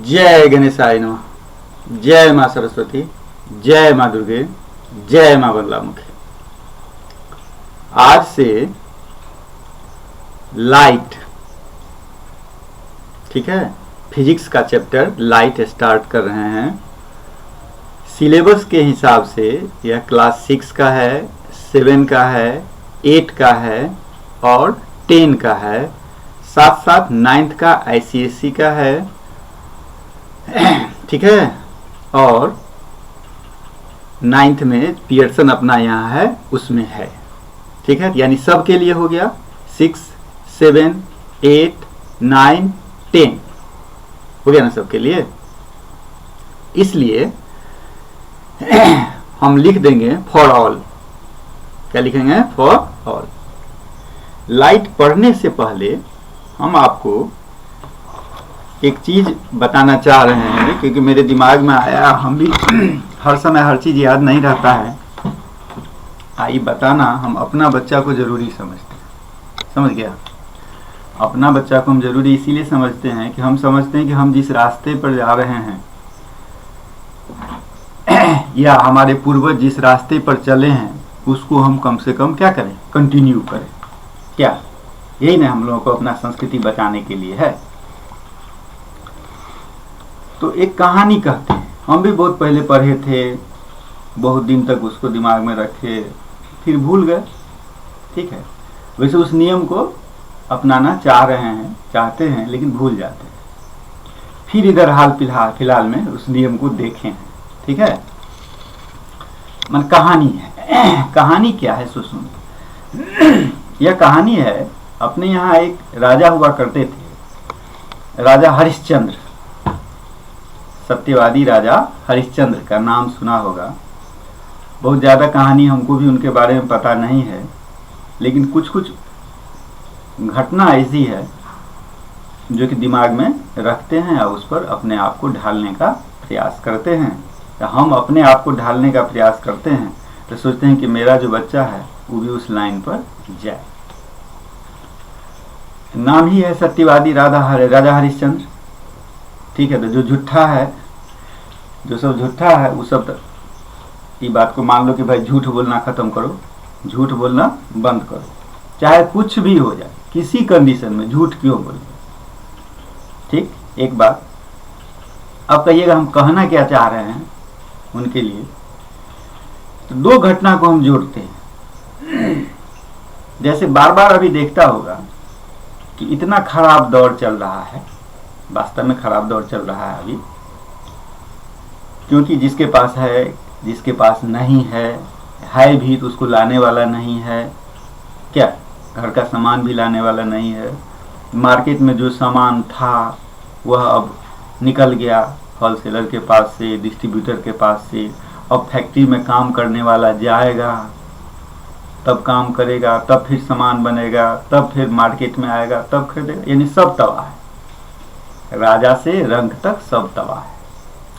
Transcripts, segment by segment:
जय गणेशाय नमः, जय माँ सरस्वती, जय माँ दुर्गे, जय माँ बगलामुखी। आज से लाइट, ठीक है, फिजिक्स का चैप्टर लाइट स्टार्ट कर रहे हैं। सिलेबस के हिसाब से यह क्लास 6 का है, 7 का है, 8 का है और 10 का है, साथ साथ 9th का ICSE का है, ठीक है, और 9th में पियर्सन अपना यहाँ है, उसमें है, ठीक है। यानी सब के लिए हो गया 6, 7, 8, 9, 10 हो गया ना सबके लिए। इसलिए हम लिख देंगे फॉर ऑल। क्या लिखेंगे? For all. लाइट पढ़ने से पहले हम आपको एक चीज बताना चाह रहे हैं, क्योंकि मेरे दिमाग में आया, हम भी हर समय हर चीज याद नहीं रहता है। आई बताना, हम अपना बच्चा को जरूरी समझते हैं, समझ गया? अपना बच्चा को हम जरूरी इसीलिए समझते हैं कि हम समझते हैं कि हम जिस रास्ते पर जा रहे हैं या हमारे पूर्वज जिस रास्ते पर चले हैं उसको हम कम से कम क्या करें? कंटिन्यू करें। क्या यही ना हम लोगों को अपना संस्कृति बचाने के लिए है। तो एक कहानी कहते हैं, हम भी बहुत पहले पढ़े थे, बहुत दिन तक उसको दिमाग में रखे, फिर भूल गए, ठीक है। वैसे उस नियम को अपनाना चाहते हैं लेकिन भूल जाते हैं। फिर इधर हाल फिलहाल में उस नियम को देखे हैं, ठीक है। मन कहानी है। कहानी क्या है सो सुन। यह कहानी है, अपने यहाँ एक राजा हुआ करते थे, राजा हरिश्चंद्र, सत्यवादी राजा हरिश्चंद्र का नाम सुना होगा। बहुत ज़्यादा कहानी हमको भी उनके बारे में पता नहीं है, लेकिन कुछ कुछ घटना ऐसी है जो कि दिमाग में रखते हैं और उस पर अपने आप को ढालने का प्रयास करते हैं। तो हम अपने आप को ढालने का प्रयास करते हैं तो सोचते हैं कि मेरा जो बच्चा है वो भी उस लाइन पर जाए। नाम ही है सत्यवादी राजा हरिश्चंद्र, ठीक है। तो जो झूठा है, जो सब झूठा है, वो सब ये बात को मान लो कि भाई झूठ बोलना खत्म करो, झूठ बोलना बंद करो, चाहे कुछ भी हो जाए, किसी कंडीशन में झूठ क्यों बोले, ठीक। एक बात अब कहिएगा हम कहना क्या चाह रहे हैं उनके लिए। तो दो घटना को हम जोड़ते हैं। जैसे बार बार अभी देखता होगा कि इतना खराब दौर चल रहा है, वास्तव में खराब दौर चल रहा है अभी, क्योंकि जिसके पास है, जिसके पास नहीं है भी तो उसको लाने वाला नहीं है, क्या घर का सामान भी लाने वाला नहीं है। मार्केट में जो सामान था वह अब निकल गया होलसेलर के पास से, डिस्ट्रीब्यूटर के पास से। अब फैक्ट्री में काम करने वाला जाएगा, तब काम करेगा, तब फिर सामान बनेगा, तब फिर मार्केट में आएगा, तब खरीदेगा। यानी सब तबाह है, राजा से रंग तक सब तबाह है,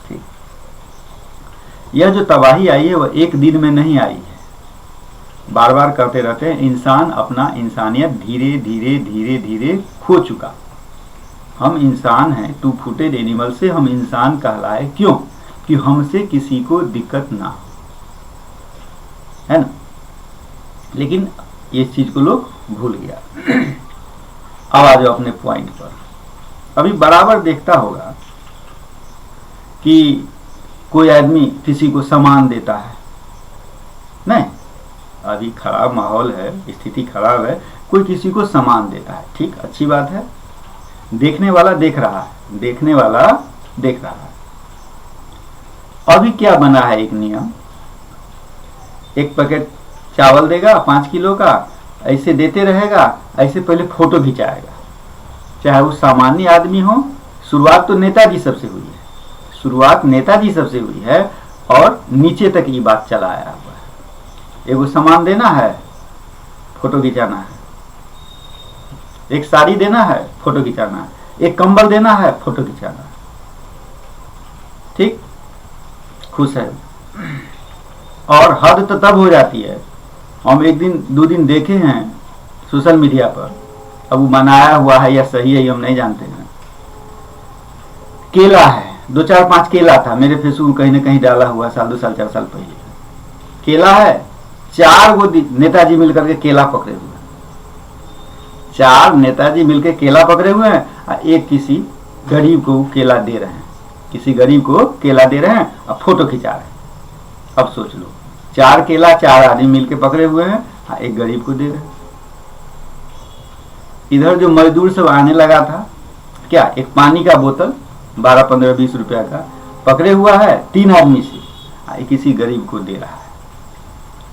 ठीक। यह जो तबाही आई है वह एक दिन में नहीं आई है, बार बार करते रहते हैं। इंसान अपना इंसानियत धीरे धीरे धीरे धीरे खो चुका। हम इंसान हैं, टू फुटेड एनिमल से हम इंसान कहलाए, क्यों? कि हमसे किसी को दिक्कत ना हो, है ना। लेकिन इस चीज को लोग भूल गया। अब आ जाओ अपने पॉइंट पर। अभी बराबर देखता होगा कि कोई आदमी किसी को सामान देता है, नहीं, अभी खराब माहौल है, स्थिति खराब है, कोई किसी को सामान देता है, ठीक, अच्छी बात है। देखने वाला देख रहा है, देखने वाला देख रहा है। अभी क्या बना है एक नियम, एक पैकेट चावल देगा 5 किलो का, ऐसे देते रहेगा, ऐसे पहले फोटो खिंचाएगा, चाहे वो सामान्य आदमी हो। शुरुआत तो नेताजी सबसे हुई है, शुरुआत नेताजी सबसे हुई है और नीचे तक ये बात चला आया हुआ है। एगो सामान देना है, फोटो खिंचाना है, एक साड़ी देना है, फोटो खिंचाना है, एक कंबल देना है, फोटो खिंचाना है, ठीक। खुश है। और हद तो तब हो जाती है, हम एक दिन 2 दिन देखे हैं सोशल मीडिया पर अब वो बनाया हुआ है या सही है ये हम नहीं जानते हैं। केला है, 2-4-5 केला था, मेरे फेसबुक में कहीं ना कहीं डाला हुआ साल 2 साल 4 साल पहले। केला है, 4 गो नेताजी मिलकर के केला पकड़े हुए हैं, 4 नेताजी मिलकर केला पकड़े हुए हैं और एक किसी गरीब को केला दे रहे हैं, किसी गरीब को केला दे रहे हैं और फोटो खिंचा रहे हैं। अब सोच लो, 4 केला 4 आदमी मिलकर पकड़े हुए हैं और एक गरीब को दे रहे हैं। इधर जो मजदूर सब आने लगा था, क्या एक पानी का बोतल 12, 15, 20 रुपया का पकड़े हुआ है 3 आदमी से, किसी गरीब को दे रहा है।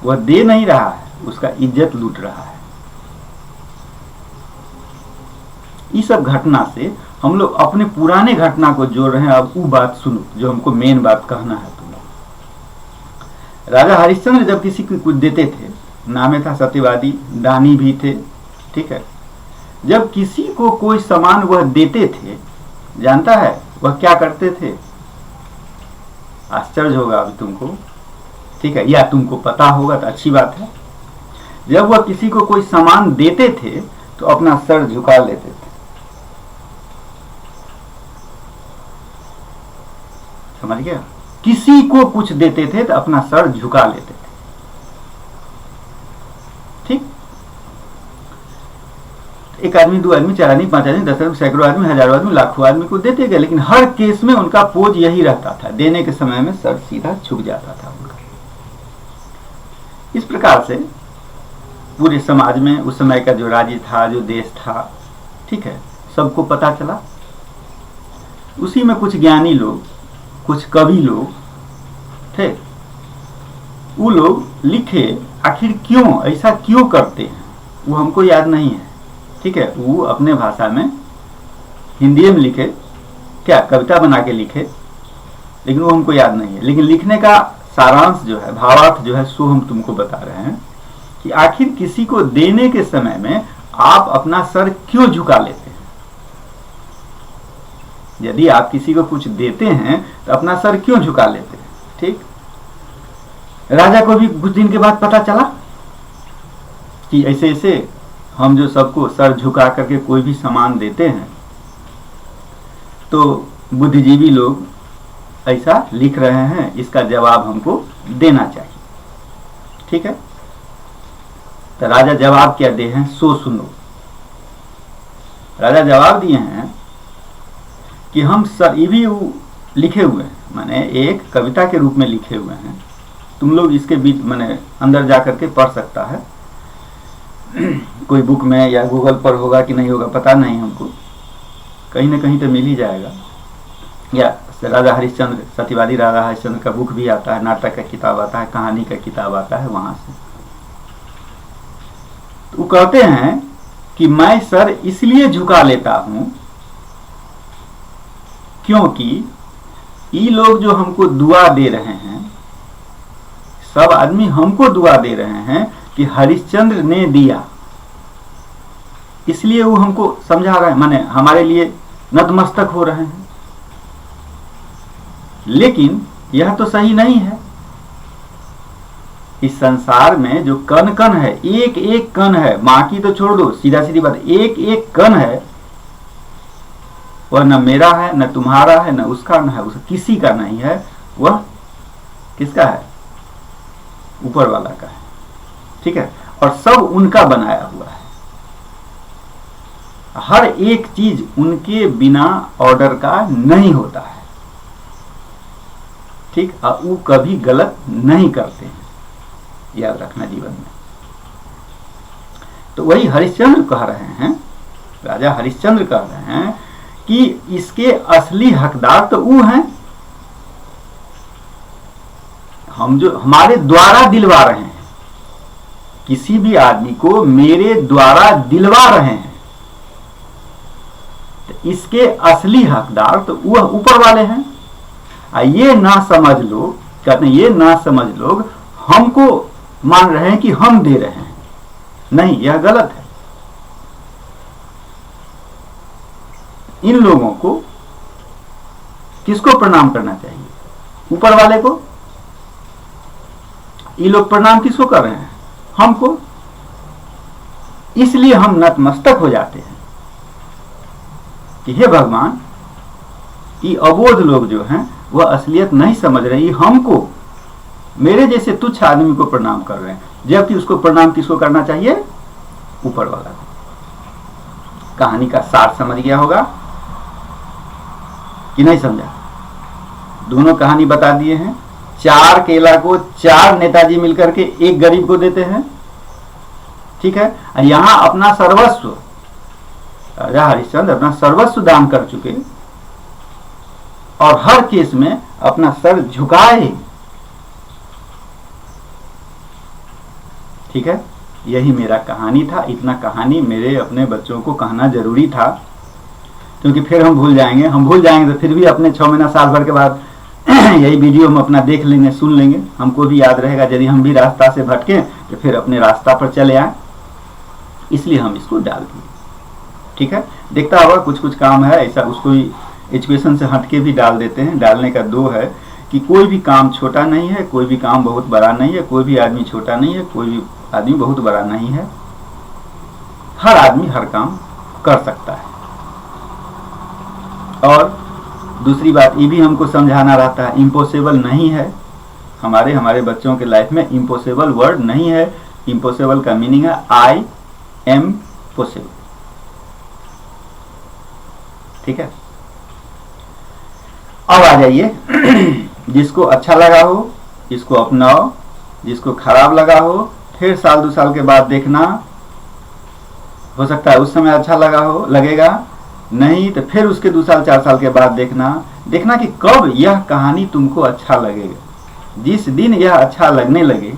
वह दे नहीं रहा है, उसका इज्जत लूट रहा है। इस सब घटना से हम लोग अपने पुराने घटना को जोड़ रहे हैं। अब वो बात सुनो जो हमको मेन बात कहना है तुम लोग। राजा हरिश्चंद्र जब किसी को कुछ देते थे, नामे था सत्यवादी, दानी भी थे, ठीक है। जब किसी को कोई सामान वह देते थे, जानता है वह क्या करते थे? आश्चर्य होगा अभी तुमको, ठीक है, या तुमको पता होगा तो अच्छी बात है। जब वह किसी को कोई सामान देते थे तो अपना सर झुका लेते थे। समझ गया? किसी को कुछ देते थे तो अपना सर झुका लेते थे, ठीक। एक आदमी, 2 आदमी, 4 आदमी, 5 आदमी, 10 आदमी, सैकड़ों आदमी, हजारों आदमी, लाखों आदमी को देते गए, लेकिन हर केस में उनका पोज यही रहता था, देने के समय में सर सीधा झुक जाता था उनका। इस प्रकार से पूरे समाज में उस समय का जो राज्य था, जो देश था, ठीक है, सबको पता चला। उसी में कुछ ज्ञानी लोग, कुछ कवि लोग थे, वो लोग लिखे आखिर क्यों ऐसा क्यों करते हैं, वो हमको याद नहीं है, ठीक है। वो अपने भाषा में हिंदी में लिखे, क्या कविता बना के लिखे, लेकिन वो हमको याद नहीं है। लेकिन लिखने का सारांश जो है, भावार्थ जो है, सो हम तुमको बता रहे हैं कि आखिर किसी को देने के समय में आप अपना सर क्यों झुका लेते हैं। यदि आप किसी को कुछ देते हैं तो अपना सर क्यों झुका लेते हैं, ठीक। राजा को भी कुछ दिन के बाद पता चला कि ऐसे ऐसे हम जो सबको सर झुका करके कोई भी सामान देते हैं, तो बुद्धिजीवी लोग ऐसा लिख रहे हैं, इसका जवाब हमको देना चाहिए, ठीक है। तो राजा जवाब क्या दे हैं सो सुनो। राजा जवाब दिए हैं कि हम सर, ये भी लिखे हुए हैं, माने एक कविता के रूप में लिखे हुए हैं, तुम लोग इसके बीच माने अंदर जाकर के पढ़ सकता है, कोई बुक में या गूगल पर होगा कि नहीं होगा पता नहीं हमको, कहीं ना कहीं तो मिल ही जाएगा। या राजा हरिश्चंद्र, सत्यवादी राजा हरिश्चंद्र का बुक भी आता है, नाटक का किताब आता है, कहानी का किताब आता है, वहां से। तो वो कहते हैं कि मैं सर इसलिए झुका लेता हूं क्योंकि ये लोग जो हमको दुआ दे रहे हैं, सब आदमी हमको दुआ दे रहे हैं कि हरिश्चंद्र ने दिया, इसलिए वो हमको समझा रहे हैं, माने हमारे लिए नतमस्तक हो रहे हैं। लेकिन यह तो सही नहीं है। इस संसार में जो कण कण है, एक एक कण है, मां की तो छोड़ दो, सीधा सीधी बात, एक एक कण है, वह न मेरा है, न तुम्हारा है, न उसका, न है उसका, किसी का नहीं है। वह किसका है? ऊपर वाला का है, ठीक है। और सब उनका बनाया हुआ है, हर एक चीज उनके बिना ऑर्डर का नहीं होता है, ठीक। वो कभी गलत नहीं करते हैं, याद रखना जीवन में। तो वही हरिश्चंद्र कह रहे हैं, राजा हरिश्चंद्र कह रहे हैं कि इसके असली हकदार तो वो हैं हम, जो हमारे द्वारा दिलवा रहे हैं, किसी भी आदमी को मेरे द्वारा दिलवा रहे हैं, तो इसके असली हकदार तो वह ऊपर वाले हैं। ये ना समझ लोग, कहते हैं ये ना समझ लोग हमको मान रहे हैं कि हम दे रहे हैं, नहीं, यह गलत है। इन लोगों को किसको प्रणाम करना चाहिए? ऊपर वाले को। ये लोग प्रणाम किसको कर रहे हैं? हमको। इसलिए हम नतमस्तक हो जाते हैं कि हे भगवान, ये अबोध लोग जो हैं वह असलियत नहीं समझ रहे, ये हमको, मेरे जैसे तुच्छ आदमी को प्रणाम कर रहे हैं, जबकि उसको प्रणाम किसको करना चाहिए? ऊपर वाला को। कहानी का सार समझ गया होगा कि नहीं समझा? दोनों कहानी बता दिए हैं। 4 केला को 4 नेताजी मिलकर के एक गरीब को देते हैं, ठीक है। यहां अपना सर्वस्व, राजा हरिश्चंद्र अपना सर्वस्व दान कर चुके और हर केस में अपना सर झुकाए, ठीक है। यही मेरा कहानी था। इतना कहानी मेरे अपने बच्चों को कहना जरूरी था, क्योंकि फिर हम भूल जाएंगे। हम भूल जाएंगे तो फिर भी अपने 6 महीना साल भर के बाद यही वीडियो हम अपना देख लेंगे, सुन लेंगे, हमको भी याद रहेगा। यदि हम भी रास्ता से भटके तो फिर अपने रास्ता पर चले आए, इसलिए हम इसको डाल दिए, ठीक है। देखता होगा कुछ कुछ काम है ऐसा, उसको एजुकेशन से हटके भी डाल देते हैं। डालने का 2 है कि कोई भी काम छोटा नहीं है, कोई भी काम बहुत बड़ा नहीं है, कोई भी आदमी छोटा नहीं है, कोई भी आदमी बहुत बड़ा नहीं है। हर आदमी हर काम कर सकता है। और दूसरी बात ये भी हमको समझाना रहता है, इम्पॉसिबल नहीं है। हमारे बच्चों के लाइफ में इम्पॉसिबल वर्ड नहीं है। इम्पॉसिबल का मीनिंग है आई एम पॉसिबल, ठीक है। अब आ जाइए, जिसको अच्छा लगा हो इसको अपनाओ, जिसको खराब लगा हो फिर साल 2 साल के बाद देखना। हो सकता है उस समय अच्छा लगा हो, लगेगा नहीं तो फिर उसके 2 साल 4 साल के बाद देखना कि कब यह कहानी तुमको अच्छा लगेगा। जिस दिन यह अच्छा लगने लगे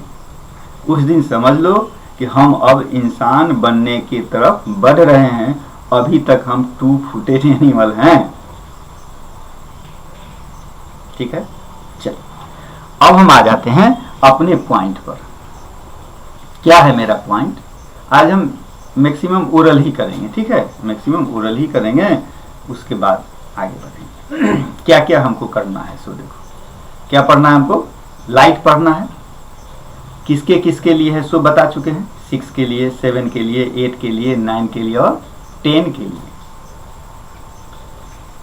उस दिन समझ लो कि हम अब इंसान बनने की तरफ बढ़ रहे हैं। अभी तक हम टू फुटेड एनिमल हैं, ठीक है। चल अब हम आ जाते हैं अपने पॉइंट पर। क्या है मेरा पॉइंट? आज हम मैक्सिमम ओरल ही करेंगे, ठीक है। मैक्सिमम ओरल ही करेंगे, उसके बाद आगे बढ़ेंगे। क्या क्या हमको करना है, सो देखो क्या पढ़ना है हमको। लाइट पढ़ना है, किसके किसके लिए है सो बता चुके हैं। 6 के लिए, 7 के लिए, 8 के लिए, 9 के लिए और 10 के लिए।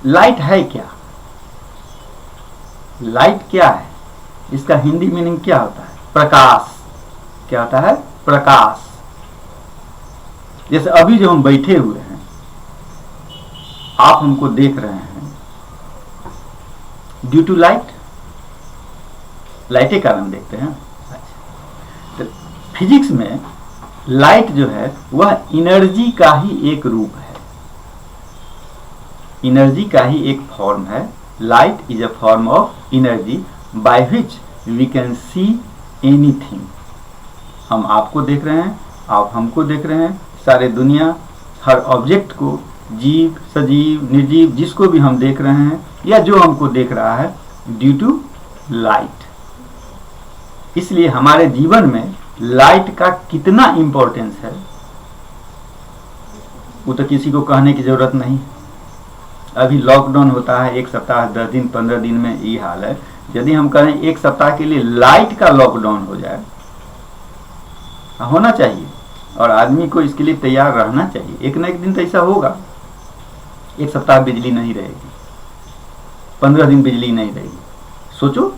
लाइट है क्या? लाइट क्या है? इसका हिंदी मीनिंग क्या होता है? प्रकाश। क्या होता है? प्रकाश। जैसे अभी जो हम बैठे हुए हैं, आप हमको देख रहे हैं ड्यू टू लाइट। लाइट के कारण देखते हैं। तो फिजिक्स में लाइट जो है वह एनर्जी का ही एक रूप है, एनर्जी का ही एक फॉर्म है। Light is a form of energy by which we can see anything. हम आपको देख रहे हैं, आप हमको देख रहे हैं, सारे दुनिया, हर ऑब्जेक्ट को, जीव, सजीव, निर्जीव, जिसको भी हम देख रहे हैं या जो हमको देख रहा है, ड्यू टू लाइट। इसलिए हमारे जीवन में लाइट का कितना इंपॉर्टेंस है वो तो किसी को कहने की जरूरत नहीं। अभी लॉकडाउन होता है 1 सप्ताह, 10 दिन, 15 दिन में ये हाल है। यदि हम कहें 1 सप्ताह के लिए लाइट का लॉकडाउन हो जाए, होना चाहिए और आदमी को इसके लिए तैयार रहना चाहिए। एक ना एक दिन तो ऐसा होगा, 1 सप्ताह बिजली नहीं रहेगी, 15 दिन बिजली नहीं रहेगी। सोचो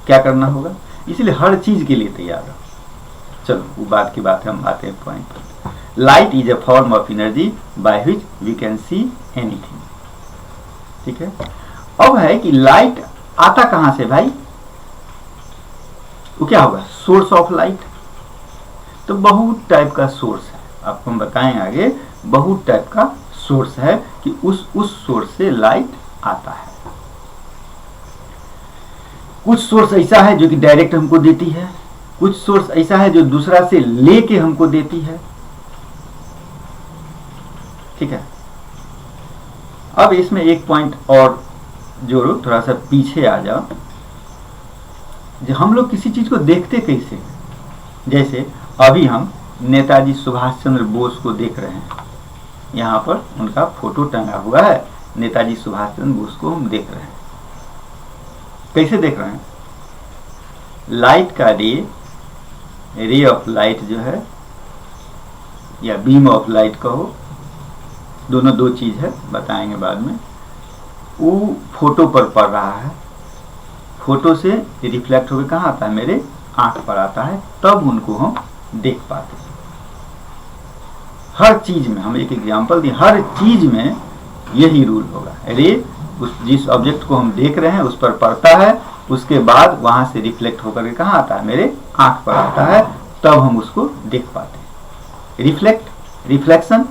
क्या करना होगा। इसलिए हर चीज के लिए तैयार रहो। चलो वो बात की बात है, हम आते हैं पॉइंट पर। Light is a form of energy by which we can see anything, ठीक है। अब है कि लाइट आता कहां से भाई? वो क्या होगा? Source of light. तो बहुत टाइप का सोर्स है, आपको हम बताएं आगे। बहुत टाइप का सोर्स है कि उस सोर्स से लाइट आता है। कुछ सोर्स ऐसा है जो कि डायरेक्ट हमको देती है, कुछ सोर्स ऐसा है जो दूसरा से लेके हमको देती है, ठीक है। अब इसमें एक पॉइंट और जोड़ो, थोड़ा सा पीछे आ जाओ। जो हम लोग किसी चीज को देखते कैसे हैं? जैसे अभी हम नेताजी सुभाष चंद्र बोस को देख रहे हैं, यहाँ पर उनका फोटो टंगा हुआ है। नेताजी सुभाष चंद्र बोस को हम देख रहे हैं। कैसे देख रहे हैं? लाइट का रे ऑफ लाइट जो है या बीम ऑफ लाइट कहो, दोनों दो चीज है, बताएंगे बाद में। वो फोटो पर पड़ रहा है, फोटो से रिफ्लेक्ट होकर कहाँ आता है, मेरे आंख पर आता है, तब उनको हम देख पाते हैं। हर चीज में, हम एक एग्जांपल दिए, हर चीज में यही रूल होगा। रे उस जिस ऑब्जेक्ट को हम देख रहे हैं उस पर पड़ता है, उसके बाद वहां से रिफ्लेक्ट होकर के कहाँ आता है, मेरे आंख पर आता है, तब हम उसको देख पाते हैं। रिफ्लेक्ट, रिफ्लेक्शन,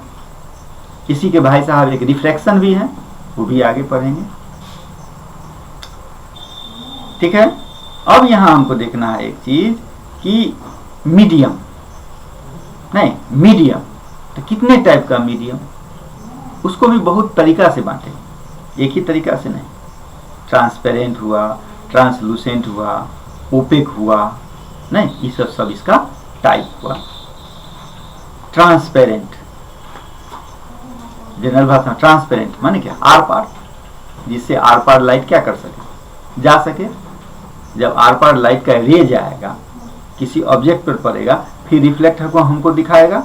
इसी के भाई साहब एक रिफ्रैक्शन भी है, वो भी आगे पढ़ेंगे। ठीक है। अब यहां हमको देखना है एक चीज कि मीडियम, नहीं मीडियम, तो कितने टाइप का मीडियम, उसको भी बहुत तरीका से बांटे, एक ही तरीका से नहीं। ट्रांसपेरेंट हुआ, ट्रांसलूसेंट हुआ, ओपेक हुआ, नहीं, ये सब इसका टाइप हुआ। ट्रांसपेरेंट, जनरल भाषा में ट्रांसपेरेंट माने क्या, आर पार, जिससे आर पार लाइट क्या कर सके, जा सके। जब आर पार लाइट का रे जाएगा, किसी ऑब्जेक्ट पर पड़ेगा, फिर रिफ्लेक्ट को हमको दिखाएगा।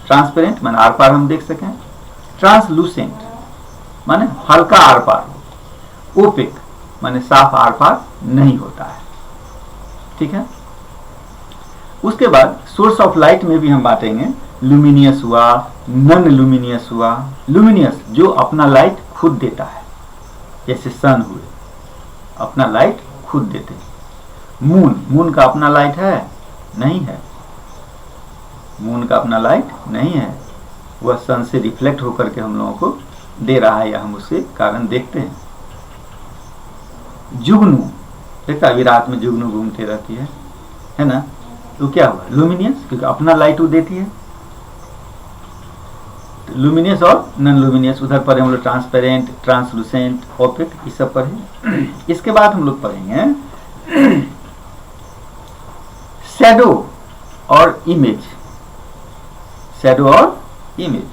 ट्रांसपेरेंट माने आर पार हम देख सकें। ट्रांसलूसेंट माने हल्का आर पार हो। ओपेक माने साफ आर पार नहीं होता है। ठीक है। उसके बाद सोर्स ऑफ लाइट में भी हम बांटेंगे, लुमिनियस हुआ, नॉन लुमिनियस हुआ। लुमिनियस जो अपना लाइट खुद देता है, जैसे सन हुए, अपना लाइट खुद देते हैं। मून, मून का अपना लाइट है, नहीं है, मून का अपना लाइट नहीं है, वह सन से रिफ्लेक्ट होकर के हम लोगों को दे रहा है, या हम उसके कारण देखते हैं। जुगनू, देखता अभी रात में जुगनू घूमते रहती है ना, तो क्या हुआ, लुमिनियस, क्योंकि अपना लाइट वो देती है। तो लुमिनियस और नॉन लुमिनियस, उधर पर हम लोग ट्रांसपेरेंट, ट्रांसलूसेंट, ओपेक, इस सब पढ़े। इसके बाद हम लोग पढ़ेंगे शैडो और इमेज। शैडो और इमेज,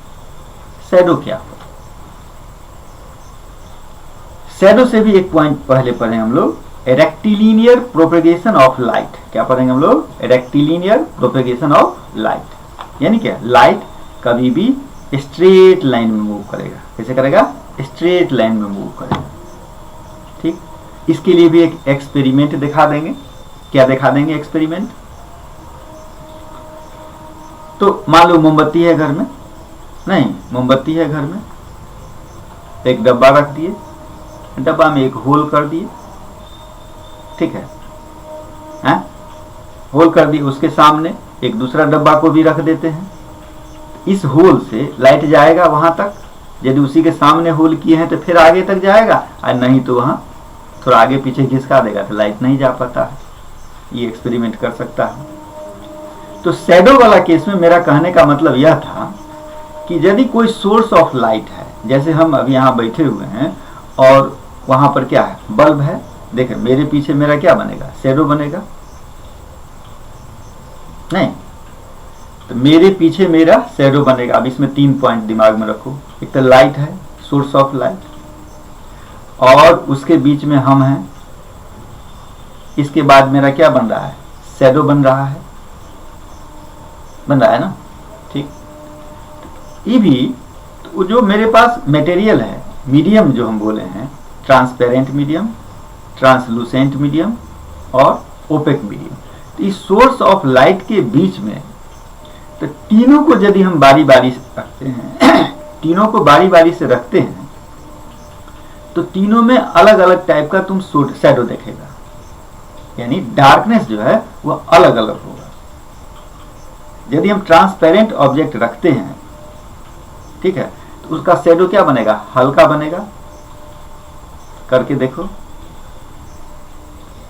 शैडो क्या हो, शैडो से भी एक पॉइंट पहले पढ़े हम लोग, रेक्टिलिनियर प्रोपेगेशन ऑफ लाइट। क्या पढ़ेंगे हम लोग, रेक्टिलिनियर प्रोपेगेशन ऑफ लाइट, यानी क्या, लाइट कभी भी स्ट्रेट लाइन में मूव करेगा। कैसे करेगा, स्ट्रेट लाइन में मूव करेगा। ठीक, इसके लिए भी एक एक्सपेरिमेंट दिखा देंगे। क्या दिखा देंगे एक्सपेरिमेंट, तो मान लो मोमबत्ती है घर में, नहीं मोमबत्ती है घर में, एक डब्बा रख दिए, डब्बा में एक होल कर दिए, ठीक है, होल कर दिए, उसके सामने एक दूसरा डब्बा को भी रख देते हैं। इस होल से लाइट जाएगा वहां तक, यदि उसी के सामने होल किए हैं तो फिर आगे तक जाएगा, और नहीं तो वहां थोड़ा आगे पीछे घिसका देगा तो लाइट नहीं जा पाता है। ये एक्सपेरिमेंट कर सकता है। तो शैडो वाला केस में मेरा कहने का मतलब यह था कि यदि कोई सोर्स ऑफ लाइट है, जैसे हम अभी यहाँ बैठे हुए हैं और वहां पर क्या है, बल्ब है, देखें मेरे पीछे मेरा क्या बनेगा, शैडो बनेगा, नहीं, तो मेरे पीछे मेरा शैडो बनेगा। अब इसमें 3 पॉइंट दिमाग में रखो, एक तो लाइट है, सोर्स ऑफ लाइट, और उसके बीच में हम हैं, इसके बाद मेरा क्या बन रहा है, शैडो बन रहा है, बन रहा है ना। ठीक, ये भी तो जो मेरे पास मटेरियल है, मीडियम जो हम बोले हैं, ट्रांसपेरेंट मीडियम, ट्रांसलूसेंट मीडियम और ओपेक मीडियम, तो इस सोर्स ऑफ लाइट के बीच में, तो तीनों को यदि हम बारी बारी से रखते हैं तीनों को बारी बारी से रखते हैं, तो तीनों में अलग अलग टाइप का तुम शैडो देखेगा, यानी डार्कनेस जो है वह अलग अलग होगा। यदि हम ट्रांसपेरेंट ऑब्जेक्ट रखते हैं, ठीक है, तो उसका शैडो क्या बनेगा, हल्का बनेगा। करके देखो,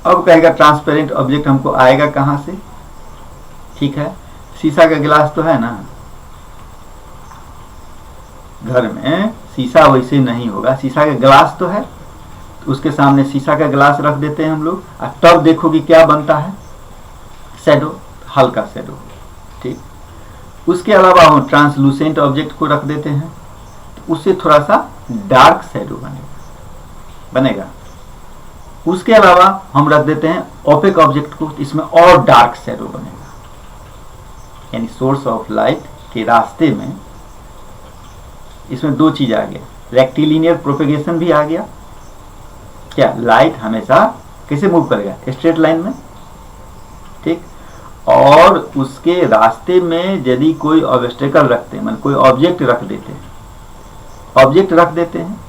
अब कहेगा ट्रांसपेरेंट ऑब्जेक्ट हमको आएगा कहां से, ठीक है, शीशा का गिलास तो है ना, घर में शीशा वैसे नहीं होगा, शीशा का गिलास तो है, तो उसके सामने शीशा का गिलास रख देते हैं हम लोग, और तब देखो कि क्या बनता है, शैडो, हल्का शैडो। ठीक, उसके अलावा हम ट्रांसलूसेंट ऑब्जेक्ट को रख देते हैं, तो उससे थोड़ा सा डार्क शैडो बनेगा। उसके अलावा हम रख देते हैं ओपेक ऑब्जेक्ट को, इसमें और डार्क शैडो बनेगा। यानी सोर्स ऑफ लाइट के रास्ते में इसमें दो चीज आ गया, रेक्टिलिनियर प्रोपेगेशन भी आ गया। क्या लाइट हमेशा कैसे मूव करेगा, स्ट्रेट लाइन में, ठीक। और उसके रास्ते में यदि कोई ऑब्स्टेकल रखते हैं, मतलब कोई ऑब्जेक्ट रख देते हैं,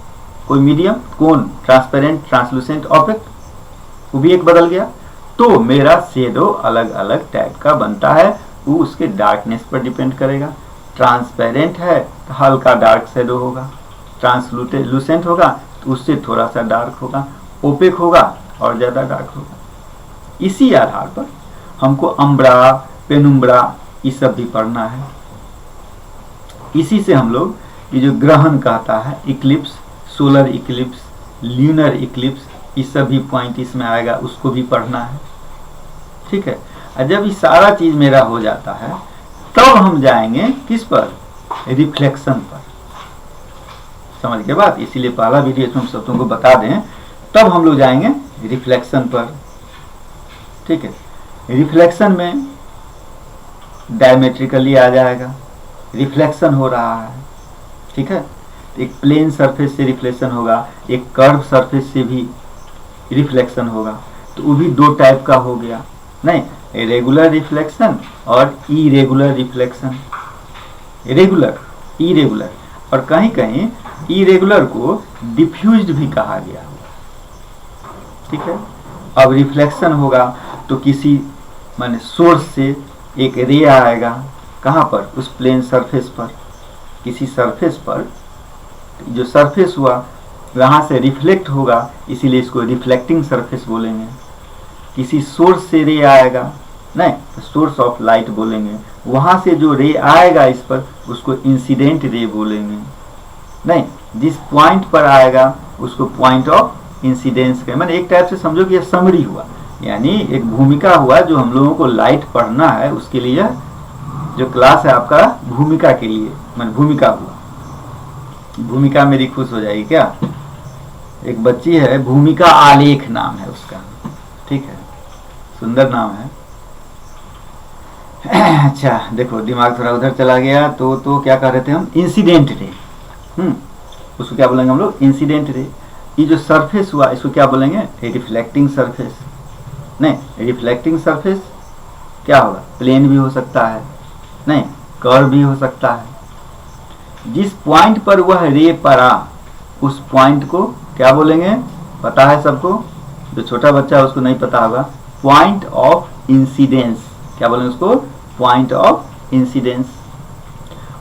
कोई मीडियम, कौन, ट्रांसपेरेंट, ट्रांसलूसेंट, ऑपेक, वो भी एक बदल गया, तो मेरा शेडो अलग अलग टाइप का बनता है। वो उसके डार्कनेस पर डिपेंड करेगा। ट्रांसपेरेंट है तो हल्का डार्क शेडो होगा, ट्रांसलूसेंट होगा तो उससे थोड़ा सा डार्क होगा, ओपेक होगा और ज़्यादा डार्क होगा। इसी आधार पर हमको अम्ब्रा, पेनुम्ब्रा ये सब भी पढ़ना है। इसी से हम लोग ये जो ग्रहण कहता है, Eclipse, solar Eclipse, lunar Eclipse, ये सब भी पॉइंट इसमें आएगा, उसको भी पढ़ना है, ठीक है। और जब ये सारा चीज मेरा हो जाता है तब हम जाएंगे किस पर, रिफ्लेक्शन पर। समझ के बात, इसीलिए पहला वीडियो तुम सब तुमको बता दें, तब हम लोग जाएंगे रिफ्लेक्शन पर, ठीक है। रिफ्लेक्शन में डायमेट्रिकली आ जाएगा, रिफ्लेक्शन हो रहा है, ठीक है। एक प्लेन सरफेस से रिफ्लेक्शन होगा, एक कर्व सरफेस से भी रिफ्लेक्शन होगा, तो वो भी दो टाइप का हो गया, नहीं, रेगुलर रिफ्लेक्शन और इरेगुलर रिफ्लेक्शन। रेगुलर, इरेगुलर, और कहीं कहीं इरेगुलर को डिफ्यूज्ड भी कहा गया, ठीक है। अब रिफ्लेक्शन होगा तो किसी माने सोर्स से एक रे आएगा, कहाँ पर, उस प्लेन सरफेस पर, किसी सरफेस पर, जो सरफेस हुआ वहाँ से रिफ्लेक्ट होगा, इसीलिए इसको रिफ्लेक्टिंग सरफेस बोलेंगे। किसी सोर्स से रे आएगा, नहीं तो सोर्स ऑफ लाइट बोलेंगे, वहाँ से जो रे आएगा इस पर उसको इंसिडेंट रे बोलेंगे, नहीं, जिस पॉइंट पर आएगा उसको पॉइंट ऑफ इंसिडेंस का, मैंने एक टाइप से समझो कि यह समरी हुआ, यानी एक भूमिका हुआ जो हम लोगों को लाइट पढ़ना है, उसके लिए जो क्लास है आपका भूमिका के लिए, मैंने भूमिका हुआ। भूमिका मेरी खुश हो जाएगी क्या, एक बच्ची है भूमिका आलेख नाम है उसका, ठीक है, सुंदर नाम है। अच्छा देखो दिमाग थोड़ा उधर चला गया, तो क्या कह रहे थे हम, इंसिडेंट रे, उसको क्या बोलेंगे हम लोग, इंसिडेंट रे। ये जो सरफेस हुआ इसको क्या बोलेंगे, रिफ्लेक्टिंग सरफेस। नहीं, रिफ्लेक्टिंग सरफेस क्या होगा, प्लेन भी हो सकता है, नहीं कर्व भी हो सकता है। जिस पॉइंट पर वह रे पड़ा उस पॉइंट को क्या बोलेंगे, पता है सबको, जो छोटा बच्चा है उसको नहीं पता होगा, पॉइंट ऑफ इंसिडेंस, क्या बोलेंगे उसको, पॉइंट ऑफ इंसिडेंस।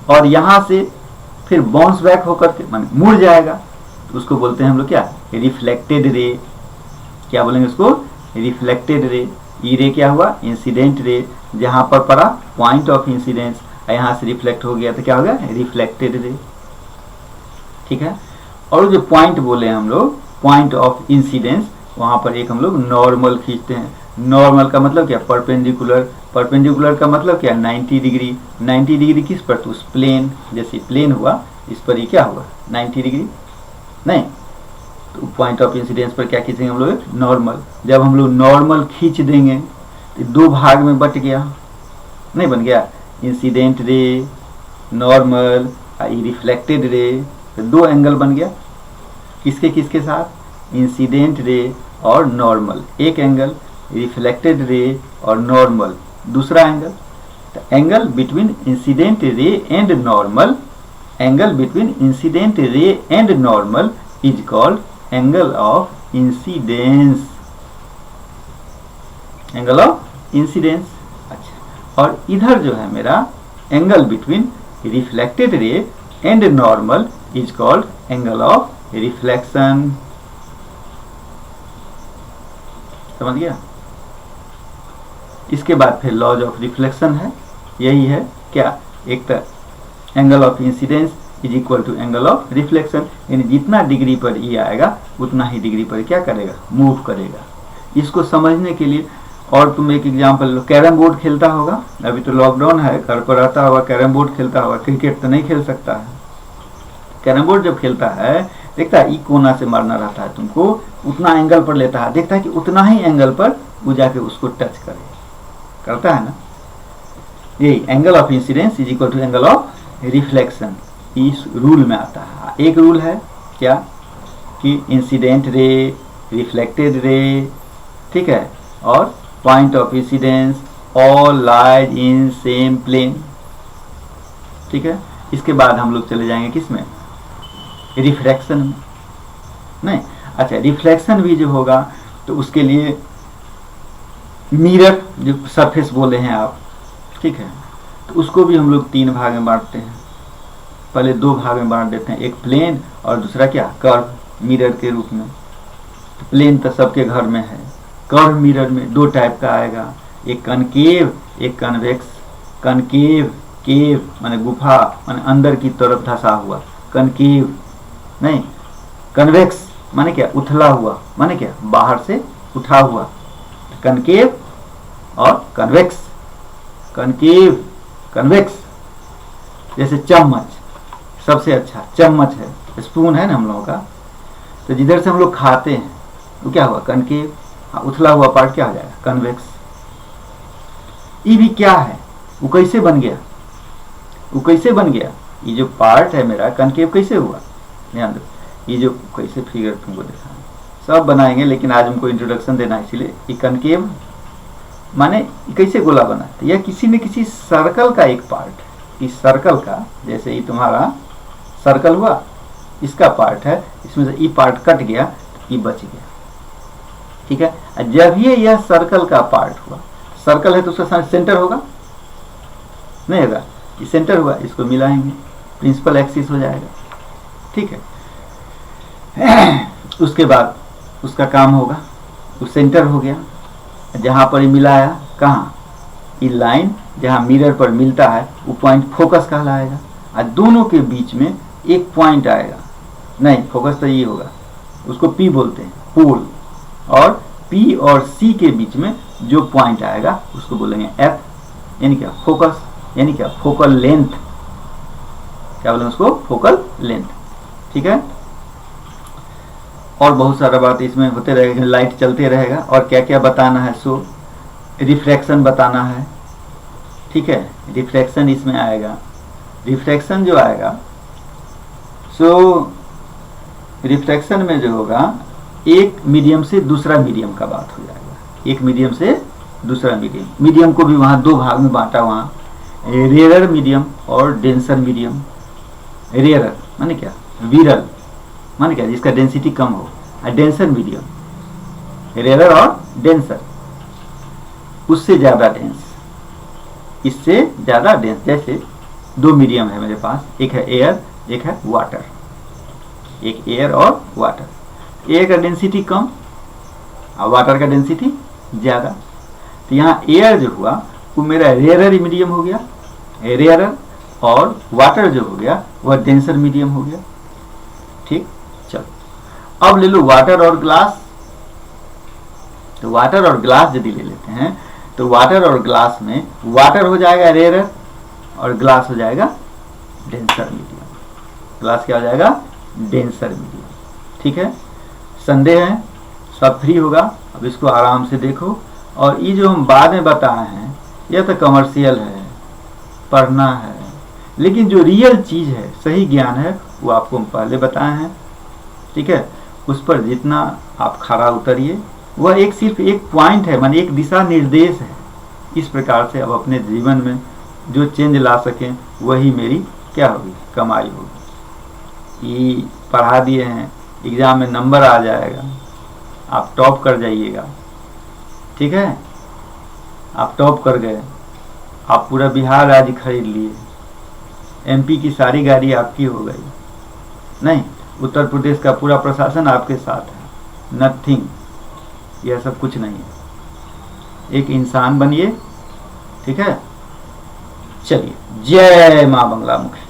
और यहां से फिर बाउंस बैक होकर के माने मुड़ जाएगा, तो उसको बोलते हैं हम लोग क्या, रिफ्लेक्टेड रे। क्या बोलेंगे उसको, रिफ्लेक्टेड रे। ई रे क्या हुआ, इंसिडेंट रे, जहां पर पड़ा पॉइंट ऑफ इंसिडेंस, यहां से रिफ्लेक्ट हो गया तो क्या हो गया, रिफ्लेक्टेड रे, ठीक है। और जो पॉइंट बोले हम लोग, पॉइंट ऑफ इंसिडेंस, वहां पर एक हम लोग नॉर्मल खींचते हैं। नॉर्मल का मतलब क्या, परपेंडिकुलर। परपेंडिकुलर का मतलब क्या, 90 डिग्री। 90 डिग्री किस पर, तो उस प्लेन, जैसे प्लेन हुआ इस पर ही क्या हुआ, 90 डिग्री, नहीं तो पॉइंट ऑफ इंसिडेंस पर क्या खींचेंगे हम लोग, नॉर्मल। जब हम लोग नॉर्मल खींच देंगे तो दो भाग में बट गया, नहीं बन गया, incident ray, normal, reflected ray, तो दो एंगल बन गया, किसके किसके साथ, इंसिडेंट रे और नॉर्मल एक एंगल, रिफ्लेक्टेड रे और नॉर्मल दूसरा एंगल। तो angle between incident ray and normal, angle between incident ray and normal is called angle of incidence, angle of incidence. अच्छा, और इधर जो है मेरा angle between reflected ray and normal is called angle of reflection. समझ गया। इसके बाद फिर लॉज ऑफ रिफ्लेक्शन है, यही है क्या, एक तो angle of incidence is equal to angle of reflection, यानी जितना डिग्री पर ई आएगा उतना ही डिग्री पर क्या करेगा, मूव करेगा। इसको समझने के लिए और तुम एक एग्जांपल लो, कैरम बोर्ड खेलता होगा, अभी तो लॉकडाउन है, घर पर रहता होगा, कैरम बोर्ड खेलता होगा, क्रिकेट तो नहीं खेल सकता है। कैरम बोर्ड जब खेलता है देखता है ई कोना से मारना रहता है, तुमको उतना एंगल पर लेता है, देखता है कि उतना ही एंगल पर वो जाके उसको टच करे, करता है ना। ये angle of incidence is equal to angle of reflection, इस रूल में आता है। एक रूल है क्या कि इंसिडेंट रे, रिफ्लेक्टेड रे, ठीक है, और point of incidence all lies in same plane, ठीक है। इसके बाद हम लोग चले जाएंगे किस में, रिफ्रैक्शन में, नहीं अच्छा रिफ्लेक्शन भी जो होगा तो उसके लिए मिरर जो सरफेस बोले हैं आप, ठीक है, तो उसको भी हम लोग 3 भाग में बांटते हैं। पहले 2 भाग में बांट देते हैं, एक प्लेन और दूसरा क्या कर्व मिरर के रूप में। तो प्लेन तो सबके घर में है, कर्व मिरर में 2 टाइप का आएगा, एक कनकेव एक कन्वेक्स। कनकेव, केव माने गुफा माने अंदर की तरफ धंसा हुआ, कनकेव नहीं। कन्वेक्स माने क्या उथला हुआ, माने क्या बाहर से उठा हुआ। कनकेव और कन्वेक्स, कनकेव कन्वेक्स। जैसे चम्मच, सबसे अच्छा चम्मच है, स्पून है ना हम लोगों का, तो जिधर से हम लोग खाते हैं वो क्या हुआ कनकेव, उथला हुआ पार्ट क्या हो जाएगा कन्वेक्स। ये भी क्या है, वो कैसे बन गया, वो कैसे बन गया, ये जो पार्ट है मेरा कनकेव कैसे हुआ, ध्यान दो। ये जो कैसे फिगर तुमको देखा सब बनाएंगे, लेकिन आज हमको इंट्रोडक्शन देना है, इसलिए ये कनकेव माने कैसे गोला बना, यह किसी न किसी सर्कल का एक पार्ट है। इस सर्कल का, जैसे ये तुम्हारा सर्कल हुआ, इसका पार्ट है, इसमें से ये पार्ट कट गया तो ये बच गया, ठीक है। जब ये यह सर्कल का पार्ट हुआ, सर्कल है तो उसका सेंटर होगा नहीं होगा, ये सेंटर हुआ, इसको मिलाएंगे, प्रिंसिपल एक्सिस हो जाएगा, ठीक है। उसके बाद उसका काम होगा, वो सेंटर हो गया, जहां पर ये मिलाया, कहाँ ये लाइन जहां मिरर पर मिलता है वो पॉइंट फोकस कहलाएगा, और दोनों के बीच में एक पॉइंट आएगा, नहीं फोकस तो ये होगा, उसको पी बोलते हैं पोल, और पी और सी के बीच में जो पॉइंट आएगा उसको बोलेंगे एफ, यानी क्या फोकस, यानी क्या फोकल लेंथ, क्या बोलेंगे उसको फोकल लेंथ, ठीक है। और बहुत सारा बात इसमें होते रहेगा, लाइट चलते रहेगा, और क्या क्या बताना है, सो रिफ्रैक्शन बताना है, ठीक है। रिफ्रैक्शन इसमें आएगा, रिफ्रैक्शन जो आएगा, सो रिफ्रैक्शन में जो होगा एक मीडियम से दूसरा मीडियम का बात हो जाएगा, एक मीडियम से दूसरा मीडियम। मीडियम को भी वहाँ 2 भाग में बांटा, वहाँ रेयरर मीडियम और डेंसर मीडियम। रेयरर माने क्या विरल, माने क्या जिसका डेंसिटी कम हो, और डेंसर मीडियम, रेयरर और डेंसर, उससे ज़्यादा डेंस, इससे ज़्यादा डेंस। जैसे 2 मीडियम है मेरे पास, एक है एयर एक है वाटर, एक एयर और वाटर। एयर का डेंसिटी कम और वाटर का डेंसिटी ज़्यादा, तो यहाँ एयर जो हुआ वो मेरा रेयरर मीडियम हो गया, रेयरर, और वाटर जो हो गया वह डेंसर मीडियम हो गया, ठीक। चलो अब ले लो वाटर और ग्लास, तो वाटर और ग्लास यदि ले लेते हैं तो वाटर और ग्लास में वाटर हो जाएगा रेयरर और ग्लास हो जाएगा डेंसर मीडियम, ग्लास क्या हो जाएगा डेंसर मीडियम, ठीक है। संदेह है, सब फ्री होगा, अब इसको आराम से देखो। और ये जो हम बाद में बताए हैं यह तो कमर्शियल है, पढ़ना है, लेकिन जो रियल चीज़ है, सही ज्ञान है, वो आपको हम पहले बताए हैं, ठीक है। उस पर जितना आप खरा उतरिए, वह एक सिर्फ एक पॉइंट है, माने एक दिशा निर्देश है। इस प्रकार से अब अपने जीवन में जो चेंज ला सकें वही मेरी क्या होगी कमाई होगी। ये पढ़ा दिए हैं, एग्ज़ाम में नंबर आ जाएगा, आप टॉप कर जाइएगा, ठीक है। आप टॉप कर गए, आप पूरा बिहार राज्य खरीद लिए, एमपी की सारी गाड़ी आपकी हो गई, नहीं उत्तर प्रदेश का पूरा प्रशासन आपके साथ है, नथिंग, यह सब कुछ नहीं है। एक इंसान बनिए, ठीक है। चलिए, जय माँ बंगला मुखी।